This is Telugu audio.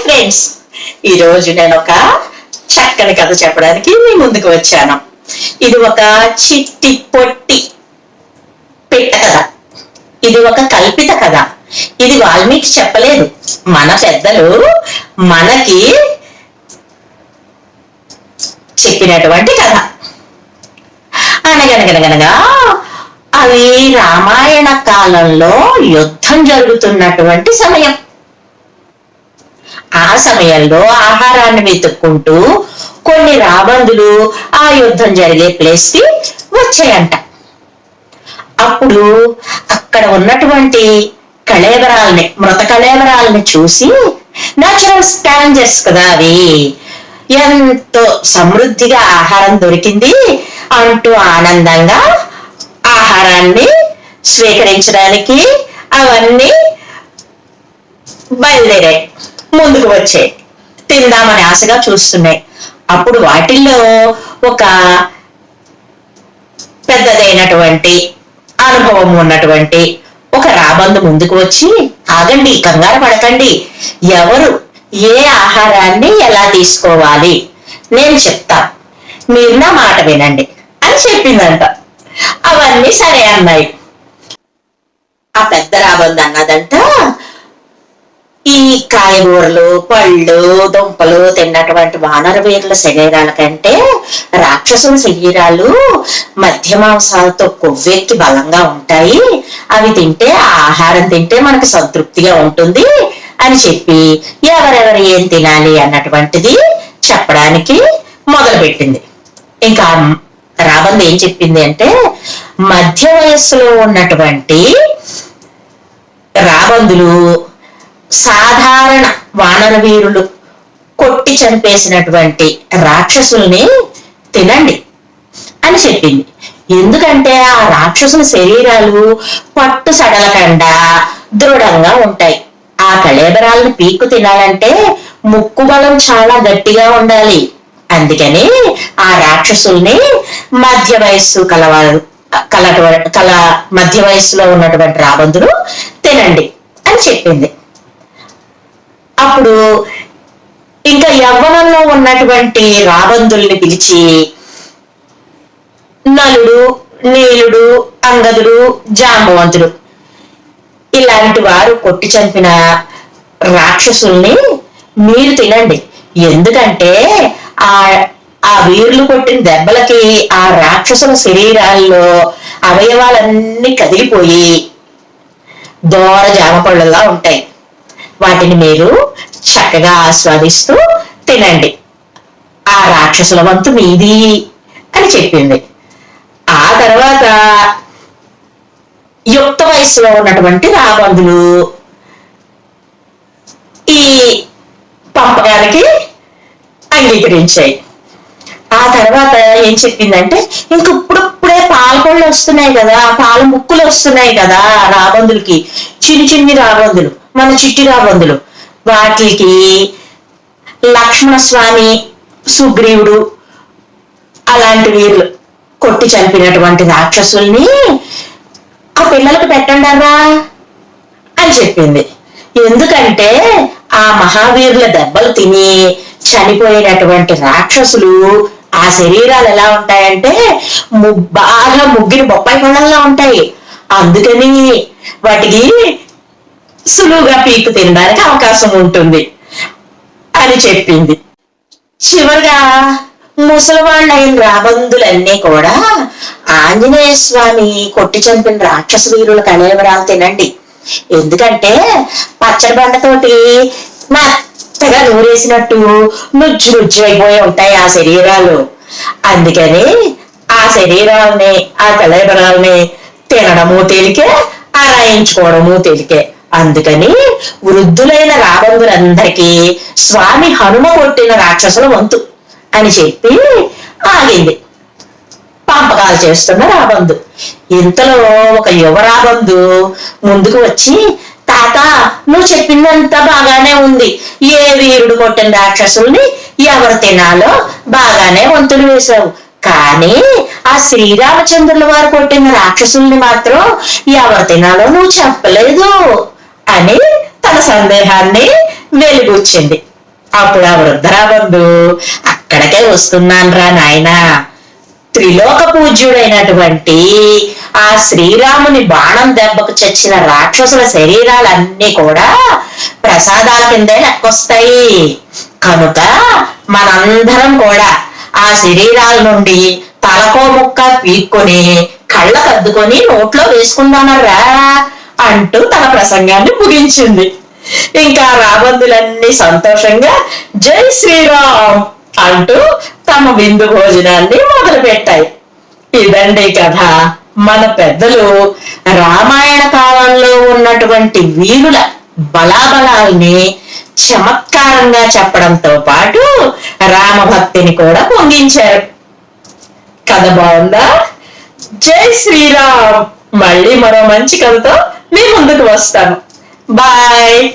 ఫ్రెండ్స్, ఈరోజు నేను ఒక చక్కని కథ చెప్పడానికి మీ ముందుకు వచ్చాను. ఇది ఒక చిట్టి పొట్టి పిట్ట కథ. ఇది ఒక కల్పిత కథ. ఇది వాల్మీకి చెప్పలేదు, మన పెద్దలు మనకి చెప్పినటువంటి కథ. అనగనగనగనగా అది రామాయణ కాలంలో యుద్ధం జరుగుతున్నటువంటి సమయం. ఆ సమయంలో ఆహారాన్ని వెతుక్కుంటూ కొన్ని రాబందులు ఆ యుద్ధం జరిగే ప్లేస్ కి వచ్చాయంట. అప్పుడు అక్కడ ఉన్నటువంటి మృత కళేబరాలని చూసి, న్యాచురల్ స్కావెంజర్స్ కదా అవి, ఎంతో సమృద్ధిగా ఆహారం దొరికింది అంటూ ఆనందంగా ఆహారాన్ని స్వీకరించడానికి అవన్నీ బయలుదేరాయి, ముందుకు వచ్చాయి, తిందామని ఆశగా చూస్తున్నాయి. అప్పుడు వాటిల్లో ఒక పెద్దదైనటువంటి అనుభవం ఉన్నటువంటి ఒక రాబందు ముందుకు వచ్చి, ఆగండి, కంగారు పడకండి, ఎవరు ఏ ఆహారాన్ని ఎలా తీసుకోవాలి నేను చెప్తా, మీరు నా మాట వినండి అని చెప్పిందంట. అవన్నీ సరే అన్నాయి. ఆ పెద్ద రాబందు అన్నదంట, ఈ కాయగూరలు, పళ్ళు, దుంపలు తిన్నటువంటి వానర వీరుల శరీరాల కంటే రాక్షసుల శరీరాలు మధ్య మాంసాలతో కొవ్వెక్కి బలంగా ఉంటాయి, అవి తింటే, ఆ ఆహారం తింటే మనకు సంతృప్తిగా ఉంటుంది అని చెప్పి ఎవరెవరు ఏం తినాలి అన్నటువంటిది చెప్పడానికి మొదలు పెట్టింది. ఇంకా రాబందు ఏం చెప్పింది అంటే, మధ్య వయస్సులో ఉన్నటువంటి రాబందులు సాధారణ వానర వీరులు కొట్టి చంపేసినటువంటి రాక్షసుల్ని తినండి అని చెప్పింది. ఎందుకంటే ఆ రాక్షసుల శరీరాలు పట్టు సడలకుండా దృఢంగా ఉంటాయి. ఆ కళేబరాలను పీక్కు తినాలంటే ముక్కు బలం చాలా గట్టిగా ఉండాలి. అందుకని ఆ రాక్షసుల్ని మధ్య వయస్సు మధ్య వయస్సులో ఉన్నటువంటి రాబందులు తినండి అని చెప్పింది. అప్పుడు ఇంకా యవ్వనంలో ఉన్నటువంటి రాబందుల్ని పిలిచి, నలుడు, నీలుడు, అంగదుడు, జాంబవంతుడు ఇలాంటి వారు కొట్టి చంపిన రాక్షసుల్ని మీరు తినండి. ఎందుకంటే ఆ వీరులు కొట్టిన దెబ్బలకి ఆ రాక్షసుల శరీరాల్లో అవయవాలన్నీ కదిలిపోయి దోర జామపళ్ళలా ఉంటాయి. వాటిని మీరు చక్కగా ఆస్వాదిస్తూ తినండి, ఆ రాక్షసుల వంతు మీది అని చెప్పింది. ఆ తర్వాత యుక్త వయస్సులో ఉన్నటువంటి రాబందులు ఈ పంపకానికి అంగీకరించాయి. ఆ తర్వాత ఏం చెప్పిందంటే, ఇంక ఇప్పుడే పాలకొళ్ళు వస్తున్నాయి కదా, పాల ముక్కులు వస్తున్నాయి కదా రాబందులకి, చిన్ని రాబందులు, మన చిట్టి రాబందులు, వాటికి లక్ష్మణ స్వామి, సుగ్రీవుడు అలాంటి వీరులు కొట్టి చంపినటువంటి రాక్షసుల్ని ఆ పిల్లలకు పెట్టండారా అని చెప్పింది. ఎందుకంటే ఆ మహావీరుల దెబ్బలు తిని చనిపోయినటువంటి రాక్షసులు ఆ శరీరాలు ఎలా ఉంటాయంటే బాగా ముగ్గిన బొప్పాయి పళ్ళంలా ఉంటాయి. అందుకని వాటికి సులువుగా పీకు తినడానికి అవకాశం ఉంటుంది అని చెప్పింది. చివరిగా ముసలివాళ్ళైన రాబందులన్నీ కూడా ఆంజనేయ స్వామి కొట్టి చంపిన రాక్షస వీరుల కళేబరాలు తినండి, ఎందుకంటే పచ్చడి బండతోటి మెత్తగా నూరేసినట్టు నుజ్జు అయిపోయి ఉంటాయి ఆ శరీరాలు. అందుకని ఆ శరీరాలని, ఆ కళేబరాలని తినడము తేలికే, ఆరాయించుకోవడము తేలికే. అందుకని వృద్ధులైన రాబందులందరికీ స్వామి హనుమ కొట్టిన రాక్షసుల వంతు అని చెప్పి ఆగింది పంపకాలు చేస్తున్న రాబందు. ఇంతలో ఒక యువ రాబందు ముందుకు వచ్చి, తాత, నువ్వు చెప్పిందంతా బాగానే ఉంది, ఏ వీరుడు కొట్టిన రాక్షసుల్ని ఎవరు తినాలో బాగానే వంతులు వేశావు, కానీ ఆ శ్రీరామచంద్రుల వారు కొట్టిన రాక్షసుల్ని మాత్రం ఎవరు తినాలో నువ్వు చెప్పలేదు అని తన సందేహాన్ని వెలిబుచ్చింది. అప్పుడు ఆ వృద్ధరాబంధు, అక్కడికే వస్తున్నాను రా నాయనా, త్రిలోక పూజ్యుడైనటువంటి ఆ శ్రీరాముని బాణం దెబ్బకు చచ్చిన రాక్షసుల శరీరాలన్నీ కూడా ప్రసాదాల కిందే లెక్కొస్తాయి. కనుక మనందరం కూడా ఆ శరీరాల నుండి తలకో ముక్క పీక్కొని కళ్ళకద్దుకొని నోట్లో వేసుకుందామరా అంటూ తన ప్రసంగాన్ని ముగించింది. ఇంకా రాబందులన్నీ సంతోషంగా జై శ్రీరామ్ అంటూ తమ విందు భోజనాన్ని మొదలు పెట్టాయి. ఇదండి కథ. మన పెద్దలు రామాయణ కాలంలో ఉన్నటువంటి వీరుల బలాబలాల్ని చమత్కారంగా చెప్పడంతో పాటు రామభక్తిని కూడా పొంగించారు. కథ బాగుందా? జై శ్రీరామ్. మళ్ళీ మరో మంచి కథతో మీ ముందుకు వస్తాను. బాయ్.